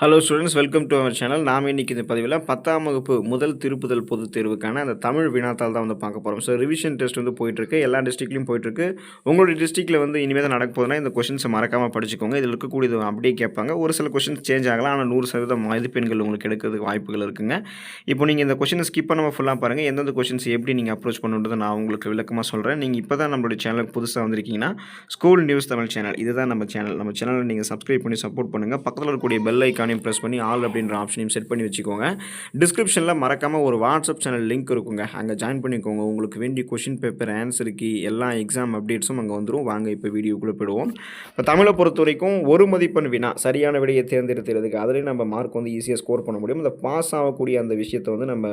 Hello students, welcome to our channel. நாம் இன்னைக்கு இந்த பதிவில் 10ஆம் வகுப்பு முதல் திருப்புதல் பொதுத் தேர்வுக்கான அந்த தமிழ் வினாத்தாள் தான் வந்து பார்க்க போகிறோம். ஸோ ரிவிஷன் டெஸ்ட் வந்து போயிட்டுருக்கு, எல்லா டிஸ்ட்ரிக்ட்லையும் போயிட்டுருக்கு. உங்களுடைய டிஸ்ட்ரிக்ட்டில் வந்து இனிமேல் தான் நடக்க போகுதுன்னா இந்த கொஷின்ஸை மறக்காமல் படிச்சுக்கோங்க. இதில் இருக்கக்கூடியது அப்படியே கேட்பாங்க. ஒரு சில கொஷின்ஸ் சேஞ்ச் ஆகலாம், ஆனால் 100% மதிப்பெண்கள் உங்களுக்கு எடுக்கிறதுக்கு வாய்ப்புகள் இருக்குங்க. இப்போ நீங்கள் இந்த கொஷினை ஸ்கிப் பண்ணாமல் ஃபுல்லாக பாருங்கள். எந்தெந்த கொஷின்ஸ் எப்படி நீங்கள் அப்ரோச் பண்ணுன்றதை நான் உங்களுக்கு விளக்கமாக சொல்கிறேன். நீங்கள் இப்போ தான் நம்மளுடைய சேனலுக்கு புதுசாக வந்திருக்கீங்கன்னா ஸ்கூல் நியூஸ் தமிழ் சேனல் இதுதான் நம்ம சேனல். நம்ம சேனலை நீங்கள் சப்ஸ்கிரைப் பண்ணி சப்போர்ட் பண்ணுங்கள். பக்கத்தில் இருக்கக்கூடிய பெல் ஐக்கானையும் ப்ரெஸ் பண்ணி ஆல் அப்படின்ற ஆப்ஷனையும் செட் பண்ணி வச்சுக்கோங்க. டிஸ்கிரிப்ஷனில் மறக்காமல் ஒரு வாட்ஸ்அப் சேனல் லிங்க் இருக்குங்க, அங்கே ஜாயின் பண்ணிக்கோங்க. உங்களுக்கு வேண்டிய கொஷின் பேப்பர், ஆன்சர் கீ, எல்லா எக்ஸாம் அப்டேட்ஸும் அங்கே வந்துடும். வாங்க இப்போ வீடியோக்குள்ளே போயிடுவோம். இப்போ தமிழை பொறுத்த வரைக்கும் ஒரு மதிப்பெண் வினா சரியான விடையை தேர்ந்தெடுத்துறதுக்கு அதுலேயும் நம்ம மார்க் வந்து ஈஸியாக ஸ்கோர் பண்ண முடியும். இந்த பாஸ் ஆகக்கூடிய அந்த விஷயத்தை வந்து நம்ம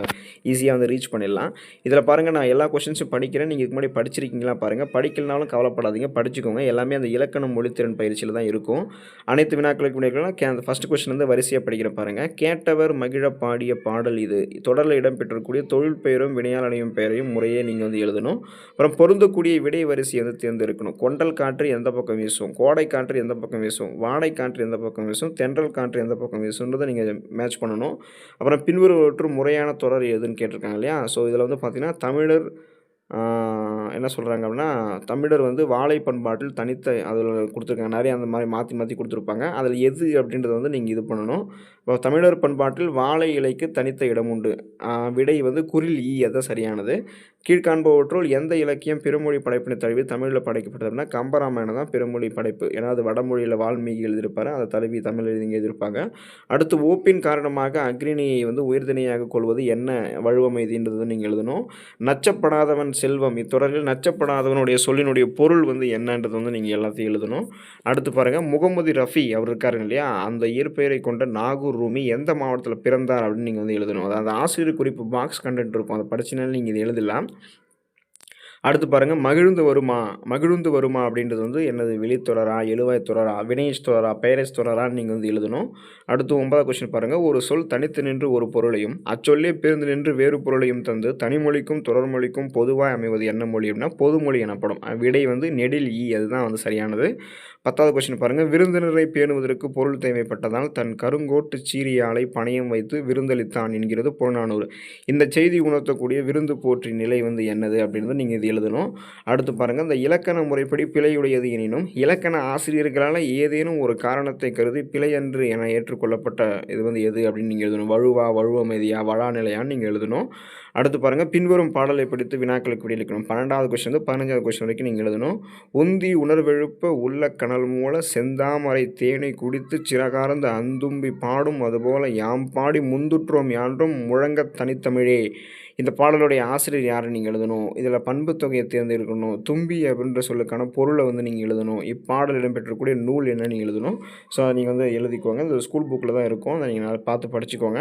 ஈஸியாக வந்து ரீச் பண்ணிடலாம். இதில் பாருங்கள், நான் எல்லா கொஷின்ஸும் படிக்கிறேன். நீங்கள் இதுக்கு முன்னாடி படிச்சிருக்கீங்களா பாருங்கள். படிக்கலனாலும் கவலைப்படாதீங்க, படிச்சுக்கோங்க. எல்லாமே அந்த இலக்கணம் மொழித்திறன் பயிற்சியில் தான் இருக்கும். அனைத்து வினாக்களுக்கு விடைகளும் ஃபஸ்ட்டு கொஸ்டின் வந்து வரிசையாக படிக்கிற பாருங்கள். கேட்டவர் மகிழ பாடிய பாடல் இது. தொடரில் இடம்பெற்றக்கூடிய தொழில் பெயரும் வினையாளனையும் பெயரையும் முறையே நீங்கள் வந்து எழுதணும். அப்புறம் பொருந்தக்கூடிய விடை வரிசையை வந்து தேர்ந்தெடுக்கணும். கொண்டல் காற்று எந்த பக்கம் வீசும், கோடை காற்று எந்த பக்கம் வீசும், வாடை காற்று எந்த பக்கம் வீசும், தென்றல் காற்று எந்த பக்கம் வீசுன்றதை நீங்கள் மேட்ச் பண்ணணும். அப்புறம் பின்வருவற்றும் முறையான தொடர் எதுன்னு கேட்டிருக்காங்க இல்லையா. ஸோ இதில் வந்து பார்த்திங்கன்னா தமிழர் என்ன சொல்கிறாங்க அப்படின்னா, தமிழர் வந்து வாழை பண்பாட்டில் தனித்த அதில் கொடுத்துருக்காங்க. நிறைய அந்த மாதிரி மாற்றி மாற்றி கொடுத்துருப்பாங்க. அதில் எது அப்படின்றத வந்து நீங்கள் இது பண்ணணும். இப்போ தமிழர் பண்பாட்டில் வாழை இலைக்கு தனித்த இடம் உண்டு. விடை வந்து குரில் ஈ, அதுதான் சரியானது. கீழ்காண்பவற்றுள் எந்த இலக்கியம் பிறமொழி படைப்பினை தழுவி தமிழில் படைக்கப்பட்டது அப்படின்னா கம்பராமாயணம் தான் பிறமொழி படைப்பு. ஏன்னா அது வடமொழியில் வால்மீகி எழுதியிருப்பார், அதை தழுவி தமிழ் எழுதிங்க எழுதியிருப்பாங்க. அடுத்து ஓப்பின் காரணமாக அக்னியை வந்து உயிர்தனையாக கொள்வது என்ன வழுவமைதின்றது நீங்கள் எழுதணும். நச்சப்படாதவன் செல்வம், இத்தொடரில் நச்சப்படாதவனுடைய சொல்லினுடைய பொருள் வந்து என்னன்றது வந்து நீங்கள் எல்லாத்தையும் எழுதணும். அடுத்து பாருங்கள், முகமது ரஃபி அவர் இருக்காருங்க இல்லையா, அந்த இயற்பெயரை கொண்ட நாகூர் ரூமி எந்த மாவட்டத்தில் பிறந்தார் அப்படின்னு நீங்கள் வந்து எழுதணும். அதாவது ஆசிரியர் குறிப்பு பாக்ஸ் கண்டென்ட் இருக்கும், அதை படிச்சினாலும் நீங்கள் இதை எழுதலாம். அடுத்து பாருங்கள், மகிழ்ந்து வருமா, மகிழ்ந்து வருமா அப்படின்றது வந்து என்னது, வெளித்தொடரா, எழுவாய் தொடரா, வினைஸ் தொடரா, பெயரஸ் தொடரான்னு நீங்கள் வந்து எழுதணும். அடுத்து 9வது கொஸ்டின் பாருங்கள், ஒரு சொல் தனித்து நின்று ஒரு பொருளையும் அச்சொல்லே பிரிந்து நின்று வேறு பொருளையும் தந்து தனிமொழிக்கும் தொடர்மொழிக்கும் பொதுவாக அமைவது என்ன மொழி அப்படின்னா பொதுமொழி எனப்படும். விடை வந்து நெடில் ஈ, அதுதான் வந்து சரியானது. 10வது கொஸ்டின் பாருங்கள், விருந்தினரை பேணுவதற்கு பொருள் தேவைப்பட்டதால் தன் கருங்கோட்டு சீரியாலை பணயம் வைத்து விருந்தளித்தான் என்கிறது புறநானூறு. இந்த செய்தி உணர்த்தக்கூடிய விருந்து போற்றி நிலை வந்து என்னது அப்படின்றது நீங்கள் இது எழுதணும். அடுத்து பாருங்கள், இந்த இலக்கண முறைப்படி பிழையுடையது எனினும் இலக்கண ஆசிரியர்களால் ஏதேனும் ஒரு காரணத்தை கருதி பிழையன்று என ஏற்றுக்கொள்ளப்பட்ட இது வந்து எது அப்படின்னு நீங்கள் எழுதணும். வழுவா, வழுவமைதியா, வழா நிலையான்னு நீங்கள் எழுதணும். அடுத்து பாருங்கள், பின்வரும் பாடலை படித்து வினாக்களுக்கு விடையளிக்கணும். 12வது கொஸ்டின் வந்து 15வது கொஸ்டின் வரைக்கும் நீங்கள் எழுதணும். உந்தி உணர்வெழுப்ப உள்ள கனல் மூல செந்தாமரை தேனை குடித்து சிறகார்ந்த அந்தும்பி பாடும் அதுபோல யாம் பாடி முந்துற்றோம் யான்றும் முழங்க தனித்தமிழே. இந்த பாடலுடைய ஆசிரியர் யாருன்னு நீங்கள் எழுதணும். இதில் பண்பு தொகையை தேர்ந்தெடுக்கணும். தும்பி அப்படின்ற சொல்லுக்கான பொருளை வந்து நீங்கள் எழுதணும். இப்பாடல் இடம்பெற்றக்கூடிய நூல் என்ன நீங்கள் எழுதணும். ஸோ அதை நீங்கள் வந்து எழுதிக்கோங்க. இந்த ஸ்கூல் புக்கில் தான் இருக்கும், அதை நீங்கள் பார்த்து படிச்சுக்கோங்க.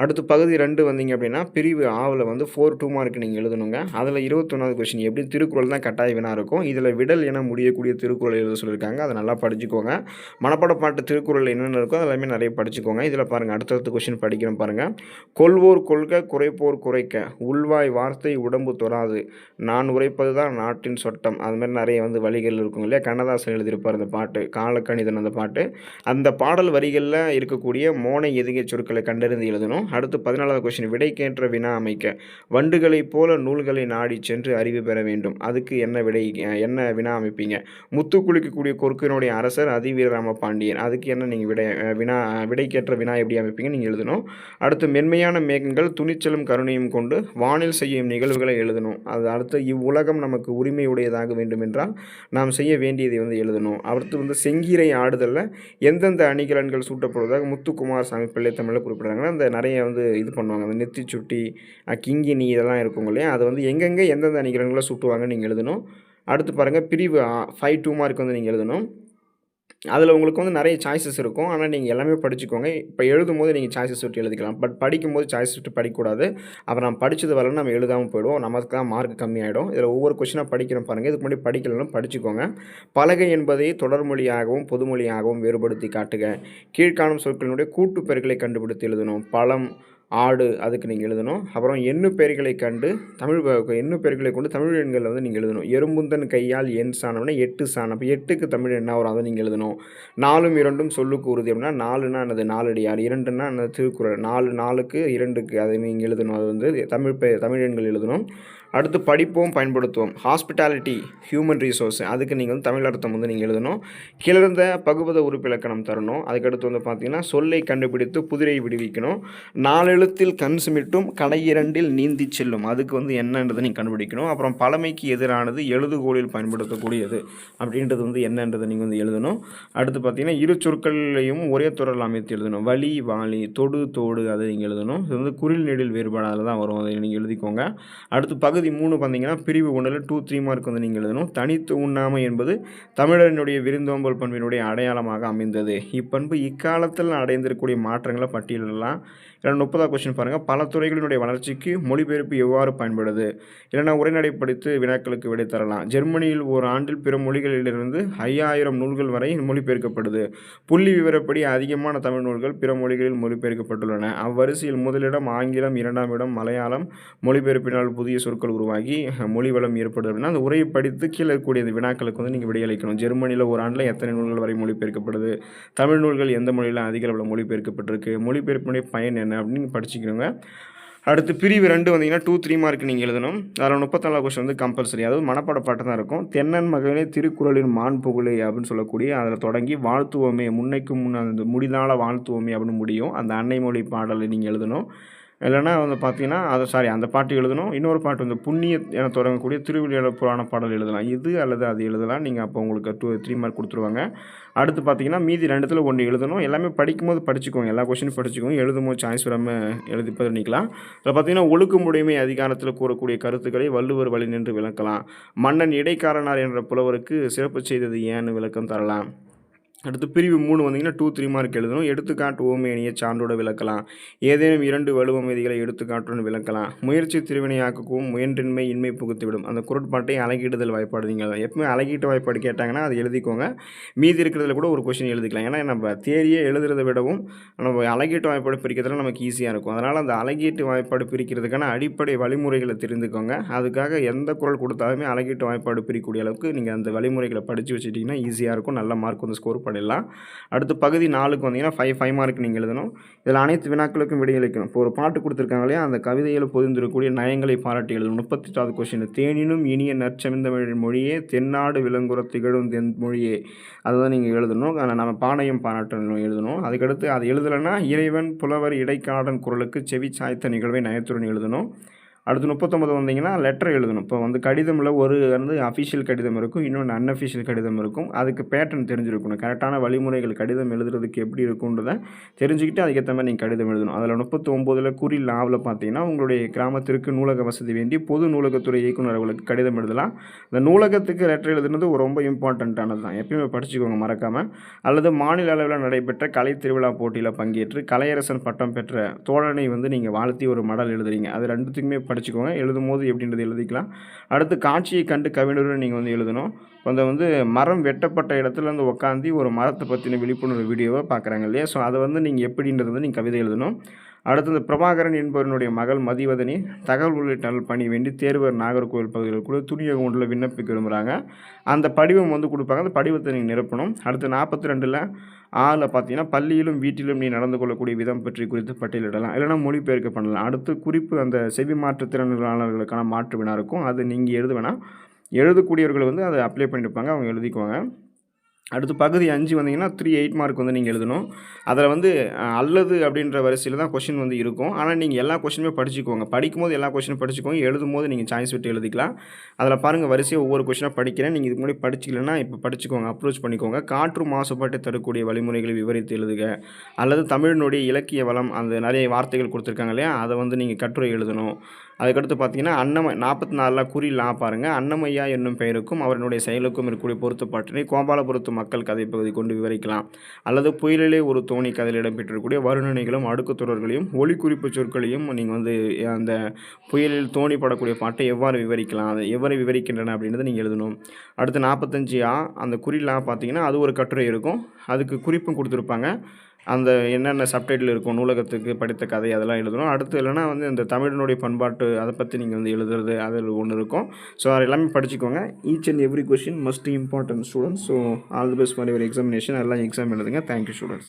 அடுத்து பகுதி 2 வந்தீங்க அப்படின்னா பிரிவு ஆவில் வந்து 4 மார்க் நீங்கள் எழுதணுங்க. அதில் 21வது கொஸ்டின் எப்படி திருக்குறள் தான் கட்டாய வினா இருக்கும். இதில் விடல் என முடியக்கூடிய திருக்குறள் எழுத சொல்லியிருக்காங்க, அதை நல்லா படிச்சுக்கோங்க. மனப்பாட பாட்டு திருக்குறள் என்னென்ன இருக்கோ அதெல்லாமே நிறைய படிச்சுக்கோங்க. இதில் பாருங்கள், அடுத்தடுத்த கொஸ்டின் படிக்கிறோம் பாருங்கள். கொள்வோர் கொள்க, குறைப்போர் குறைக்க, உள்வாய் வார்த்தை உடம்பு தொடாது, நான் உரைப்பது தான் நாட்டின் சொட்டம். அது மாதிரி நிறைய வந்து வழிகள் இருக்கும் இல்லையா. கண்ணதாசன் எழுதியிருப்பார் இந்த பாட்டு, காலக்கணிதன் அந்த பாட்டு. அந்த பாடல் வரிகளில் இருக்கக்கூடிய மோனை எதுகை சொற்களை கண்டறிந்து எழுதணும். அடுத்து 14வது கொஸ்டின், விடைக்கேற்ற வினா அமைக்க, வண்டுகளைப் போல நூல்களை நாடி சென்று அறிவு பெற வேண்டும். அதுக்கு என்ன வினா அமைப்பீங்க. முத்து குளிக்கக்கூடிய கொற்கினுடைய அரசர் அதிவீரராம பாண்டியன், அதுக்கு என்ன நீங்கள் விடைக்கேற்ற வினா எப்படி அமைப்பீங்க நீங்கள் எழுதணும். அடுத்து மென்மையான மேகங்கள் துணிச்சலும் கருணையும் கொண்டு வானில் செய்யும் நிகழ்வுகளை எழுதணும். அது அடுத்து இவ்வுலகம் நமக்கு உரிமையுடையதாக வேண்டும் என்றால் நாம் செய்ய வேண்டியதை வந்து எழுதணும். அடுத்து வந்து செங்கீரை ஆடுதலில் எந்தெந்த அணிகலன்கள் சூட்டப்படுவதாக முத்துக்குமார் சாமி பிள்ளை தமிழில் குறிப்பிட்றாங்கன்னா அந்த நிறைய வந்து இது பண்ணுவாங்க. அந்த நெத்தி சுட்டி, கிங்கினி இதெல்லாம் இருக்கும் இல்லையா, அது வந்து எங்கெங்கே எந்தெந்த அணிகலன்களை சுட்டுவாங்கன்னு நீங்கள் எழுதணும். அடுத்து பாருங்கள், பிரிவு 5 மார்க் வந்து நீங்கள் எழுதணும். அதில் உங்களுக்கு வந்து நிறைய சாய்ஸஸ் இருக்கும், ஆனால் நீங்கள் எல்லாமே படிச்சுக்கோங்க. இப்போ எழுதும் போது நீங்கள் சாய்ஸஸ் விட்டு எழுதிக்கலாம், பட் படிக்கும்போது சாய்ஸஸ் விட்டு படிக்கக்கூடாது. அப்புறம் நம்ம படித்தது வரலாம் நம்ம எழுதாமல் போயிடுவோம், நமக்கு தான் மார்க் கம்மியாகிடும். இதில் ஒவ்வொரு கொஸ்டினாக படிக்கிறோம் பாருங்கள். இதுக்கு முன்னாடி படிக்கலாம் படிச்சுக்கோங்க. பலகை என்பதை தொடர்மொழியாகவும் பொதுமொழியாகவும் வேறுபடுத்தி காட்டுக. கீழ்காணும் சொற்களினுடைய கூட்டு பெருக்களை கண்டுபிடித்து எழுதணும். பழம், ஆடு அதுக்கு நீங்கள் எழுதணும். அப்புறம் எண்ணுப்பெயர்களை கண்டு எண்ணுப்பெயர்களை கொண்டு தமிழ் எண்களை வந்து நீங்கள் எழுதணும். எறும்புந்தன் கையால் எண் சாணம்னா 8 சாணம். அப்போ 8க்கு தமிழ் என்ன வரும் அதை நீங்கள் எழுதணும். 4ம் 2ம் சொல்லுக்கு உறுதி அப்படின்னா 4னா என்னது நாலடியார், 2ன்னா என்னது திருக்குறள், 4 4க்கு 2க்கு அதை நீங்கள் எழுதணும். அது வந்து தமிழ் எண்கள் எழுதணும். அடுத்து படிப்போம் பயன்படுத்துவோம். ஹாஸ்பிட்டாலிட்டி ஹியூமன் ரிசோர்ஸ் அதுக்கு நீங்கள் வந்து தமிழ் அர்த்தம் வந்து நீங்கள் எழுதணும். கிளர்ந்த பகுபத உறுப்பிலக்கணம் தரணும். அதுக்கடுத்து வந்து பார்த்தீங்கன்னா சொல்லை கண்டுபிடித்து புதிரை விடுவிக்கணும். 4 எழுத்தில் கண் சிமிட்டும் கடை 2ல் நீந்தி செல்லும் அதுக்கு வந்து என்னன்றதை நீங்கள் கண்டுபிடிக்கணும். அப்புறம் பழமைக்கு எதிரானது எழுதுகோலில் பயன்படுத்தக்கூடியது அப்படின்றது வந்து என்னன்றதை நீங்கள் வந்து எழுதணும். அடுத்து பார்த்தீங்கன்னா இரு சொற்களையும் ஒரே தொடரில் அமைத்து எழுதணும். வலி வாலி, தொடு தோடு அதை நீங்கள் எழுதணும். இது வந்து குறில் நெடில் வேறுபாடு அதில் தான் வரும், அதை நீங்கள் எழுதிக்கோங்க. அடுத்து பகுதி 3 பார்த்தீங்கன்னா பிரிவு 1ல் 2-3 மார்க் வந்து நீங்கள் எழுதணும். தனித்து உண்ணாமை என்பது தமிழரினுடைய விருந்தோம்பல் பண்பினுடைய அடையாளமாக அமைந்தது. இப்பண்பு இக்காலத்தில் அடைந்திருக்கக்கூடிய மாற்றங்களை பட்டியலிடலாம். இல்லைனா 30வது கொஸ்டின் பாருங்கள். பல துறைகளினுடைய வளர்ச்சிக்கு மொழிபெயர்ப்பு எவ்வாறு பயன்படுது, இல்லைனா உரைநடை படித்து வினாக்களுக்கு விடை தரலாம். ஜெர்மனியில் ஒரு ஆண்டில் பிற மொழிகளிலிருந்து 5000 நூல்கள் வரை மொழிபெயர்க்கப்படுது. புள்ளி விவரப்படி அதிகமான தமிழ் நூல்கள் பிற மொழிகளில் மொழிபெயர்க்கப்பட்டுள்ளன. அவ்வரிசையில் முதலிடம் ஆங்கிலம், 2ஆம் இடம் மலையாளம். மொழிபெயர்ப்பினால் புதிய சொற்கள் உருவாகி மொழி வளம் ஏற்படுது அப்படின்னா அந்த உரையை படித்து கீழே இருக்கக்கூடிய இந்த வினாக்களுக்கு வந்து நீங்கள் விடையளிக்கணும். ஜெர்மனியில் ஒரு ஆண்டில் எத்தனை நூல்கள் வரை மொழிபெயர்க்கப்படுது, தமிழ் நூல்கள் எந்த மொழியில் அதிக அளவில் மொழிபெயர்க்கப்பட்டிருக்கு, மொழிபெயர்ப்பினுடைய பயன் என்ன அப்படின்னு படிச்சுக்கணுங்க. அடுத்து பிரிவு 2 வந்தீங்கன்னா 2-3 மார்க் நீங்கள் எழுதணும். அதில் 34 கொஸ்டின் வந்து கம்பல்சரி, அதாவது மனப்பாட பாட்டு தான் இருக்கும். தென்னன் மகனே திருக்குறளின் மான் புகழே அப்படின்னு சொல்லக்கூடிய அதில் தொடங்கி வாழ்த்துவோமே முன்னைக்கும் முன் அந்த முடிதால வாழ்த்துவோமே அப்படின்னு முடியும். அந்த அன்னை மொழி பாடலை நீங்கள் எழுதணும். இல்லைனா வந்து பார்த்தீங்கன்னா அந்த பாட்டு எழுதணும். இன்னொரு பாட்டு வந்து புண்ணிய என தொடங்கக்கூடிய திருவிளையாடல் புராண பாடல் எழுதலாம். இது அல்லது அது எழுதலாம். நீங்கள் அப்போ உங்களுக்கு 2-3 மார்க் கொடுத்துருவாங்க. அடுத்து பார்த்தீங்கன்னா மீதி 2த்தில் 1 எழுதணும். எல்லாமே படிக்கும்போது படிச்சுக்கோங்க, எல்லா கொஸ்டினும் படிச்சுக்கோங்க. எழுதும்போது சாய்ஸ் வராமல் எழுதி பண்ணிக்கலாம். அதில் பார்த்தீங்கன்னா ஒழுக்கமுடைமை அதிகாரத்தில் கூறக்கூடிய கருத்துக்களை வள்ளுவர் வழி நின்று விளக்கலாம். மன்னன் இடைக்காரனார் என்ற புலவருக்கு சிறப்பு செய்தது ஏன்னு விளக்கம் தரலாம். அடுத்து பிரிவு 3 வந்தீங்கன்னா 2-3 மார்க் எழுதணும். எடுத்துக்காட்டு ஓமையணியை சான்றோட விளக்கலாம். ஏதேனும் 2 வலுவமைதிகளை எடுத்துக்காட்டுடன் விளக்கலாம். முயற்சி திருவினையாக்கவும் முயன்றின்மை இன்மை புகுத்திவிடும். அந்த குரட்பாட்டை அலகிடுதல் வாய்ப்பாடு நீங்கள் எப்பவுமே அலகிட்டு வாய்ப்பாடு கேட்டாங்கன்னா அதை எழுதிக்கோங்க. மீதி இருக்கிறதுல கூட ஒரு கொஸ்டின் எழுதிக்கலாம். ஏன்னா நம்ம தேரியே எழுதுறதை விடவும் நம்ம அலகீட்டு வாய்ப்பாடு பிரிக்கிறதுல நமக்கு ஈஸியாக இருக்கும். அதனால் அந்த அலகீட்டு வாய்ப்பாடு பிரிக்கிறதுக்கான அடிப்படை வழிமுறைகளை தெரிந்துக்கோங்க. அதுக்காக எந்த குரல் கொடுத்தாலுமே அலகீட்டு வாய்ப்பாடு பிரிக்கக்கூடிய அளவுக்கு நீங்கள் அந்த வழிமுறைகளை படித்து வச்சுட்டிங்கன்னா ஈஸியாக இருக்கும். நல்ல மார்க் வந்து ஸ்கோர் பண்ணிடலாம். அடுத்து பகுதி 4க்கு வந்தீங்கன்னா 5 மார்க் நீங்கள் எழுதணும். இதில் அனைத்து வினாக்களுக்கும் விடையளிக்கணும். இப்போ ஒரு பாட்டு கொடுத்துருக்காங்க இல்லையா, அந்த கவிதையில் பொதிந்திருக்கக்கூடிய நயங்களை பாராட்டி எழுதணும். 38வது கொஸ்டின் தேனினும் இனிய நற்சமிழ்ந்தமிழ் மொழியே தென்னாடு விலங்குற திகழும் தென் மொழியே அதுதான் நீங்கள் எழுதணும். நம்ம பானையும் பாராட்டணும் எழுதணும். அதுக்கடுத்து அது எழுதலைன்னா இறைவன் புலவர் இடைக்காடன் குரலுக்கு செவி சாய்த்த நிகழ்வை நயத்துடன் எழுதணும். அடுத்து 39 வந்தீங்கன்னா லெட்டர் எழுதணும். இப்போ வந்து கடிதமில் ஒரு வந்து அஃபிஷியல் கடிதம் இருக்கும், இன்னொன்று அன்அஃபிஷியல் கடிதம் இருக்கும். அதுக்கு பேட்டர்ன் தெரிஞ்சிருக்கணும். கரெக்டான வழிமுறைகள் கடிதம் எழுதுறதுக்கு எப்படி இருக்குன்றதை தெரிஞ்சுக்கிட்டு அதுக்கேற்ற மாதிரி நீங்கள் கடிதம் எழுதணும். அதில் 39ல் குறில் லாவில் பார்த்தீங்கன்னா உங்களுடைய கிராமத்திற்கு நூலக வசதி வேண்டி பொது நூலகத்துறை இயக்குனர் அவர்களுக்கு கடிதம் எழுதலாம். இந்த நூலகத்துக்கு லெட்டர் எழுதுனது ரொம்ப இம்பார்ட்டண்ட்டானது தான், எப்பயுமே படிச்சுக்கோங்க மறக்காமல். அல்லது மாநில அளவில் நடைபெற்ற கலை திருவிழா போட்டியில் பங்கேற்று கலையரசன் பட்டம் பெற்ற தோழனை வந்து நீங்கள் வாழ்த்தி ஒரு மடல் எழுதுறீங்க. அது ரெண்டுத்துக்குமே படிச்சுக்கோங்க. எழுதும் போது எப்படின்றது எழுதிக்கலாம். அடுத்து காட்சியை கண்டு கவிஞருடன் நீங்கள் வந்து எழுதணும். அந்த வந்து மரம் வெட்டப்பட்ட இடத்துல வந்து உட்காந்து ஒரு மரத்தை பற்றின விழிப்புணர்வு வீடியோவை பார்க்குறாங்க இல்லையா, ஸோ அதை வந்து நீங்கள் எப்படின்றது வந்து நீங்கள் கவிதை எழுதணும். அடுத்து இந்த பிரபாகரன் என்பவனுடைய மகள் மதிவதனி தகவல் உள்ளிட்ட பணி வேண்டி தேர்வர் நாகர்கோவில் பகுதியில் கூட துணியகம் ஒன்றில் விண்ணப்பிக்க விரும்புகிறாங்க. அந்த படிவம் வந்து கொடுப்பாங்க, அந்த படிவத்தை நீங்கள் நிரப்பணும். அடுத்து 42ல் பார்த்தீங்கன்னா பள்ளியிலும் வீட்டிலும் நீ நடந்து கொள்ளக்கூடிய விதம் பற்றி குறித்து பட்டியலிடலாம், இல்லைனா மொழிபெயர்க்க பண்ணலாம். அடுத்து குறிப்பு அந்த செவி மாற்றுத்திறனாளர்களுக்கான மாற்று வினா இருக்கும், அது நீங்கள் எழுத வேணாம், எழுதக்கூடியவர்கள் வந்து அதை அப்ளை பண்ணியிருப்பாங்க, அவங்க எழுதிக்குவாங்க. அடுத்து பகுதி 5 வந்தீங்கன்னா 8 மார்க் வந்து நீங்கள் எழுதணும். அதில் வந்து அல்லது அப்படின்ற வரிசையில் தான் கொஷின் வந்து இருக்கும். ஆனால் நீங்கள் எல்லா கொஷினுமே படிச்சுக்கோங்க. படிக்கும்போது எல்லா கொஷினும் படிச்சுக்கோங்க, எழுதும் போது நீங்கள் சாய்ஸ் விட்டு எழுதிக்கலாம். அதில் பாருங்கள் வரிசையாக ஒவ்வொரு கொஷினாக படிக்கிறேன். நீங்கள் இதுக்கு முன்னாடி படிச்சிக்கலன்னா இப்போ படிச்சுக்கோங்க, அப்ரோச் பண்ணிக்கோங்க. காற்று மாசுபாட்டை தரக்கூடிய வழிமுறைகளை விவரித்து எழுதுக. அல்லது தமிழினுடைய இலக்கிய வளம் அந்த நிறைய வார்த்தைகள் கொடுத்துருக்காங்க இல்லையா, அதை வந்து நீங்கள் கட்டுரை எழுதணும். அதுக்கடுத்து பார்த்தீங்கன்னா 44 குறிலா பாருங்கள். அன்னமையா என்னும் பெயருக்கும் அவருடைய செயலுக்கும் இருக்கக்கூடிய பொருத்தப்பாட்டினை கோபாலபுரத்து மக்கள் கதை பகுதி கொண்டு விவரிக்கலாம். அல்லது புயலிலே ஒரு தோணி கதையில் இடம்பெற்றிருக்கக்கூடிய வருணனைகளும் அடுக்கு தொடர்களையும் ஒளி குறிப்பு சொற்களையும் நீங்கள் வந்து அந்த புயலில் தோணி படக்கூடிய பாட்டை எவ்வாறு விவரிக்கலாம், அதை எவ்வாறு விவரிக்கின்றன அப்படின்றத நீங்கள் எழுதணும். அடுத்து 45 அந்த குறிலா பார்த்தீங்கன்னா அது ஒரு கட்டுரை இருக்கும், அதுக்கு குறிப்பும் கொடுத்துருப்பாங்க. அந்த என்னென்ன சப்டைட்டில் இருக்கும், நூலகத்துக்கு படித்த கதை அதெல்லாம் எழுதணும். அடுத்து இல்லைனா வந்து இந்த தமிழினுடைய பண்பாட்டு அதை பற்றி நீங்கள் வந்து எழுதுறது அதில் ஒன்று இருக்கும். ஸோ அது எல்லாமே படிச்சுக்கோங்க. Each and every question must important students. So all the best for your examination. எல்லாம் எக்ஸாம் எழுதுங்க. Thank you students.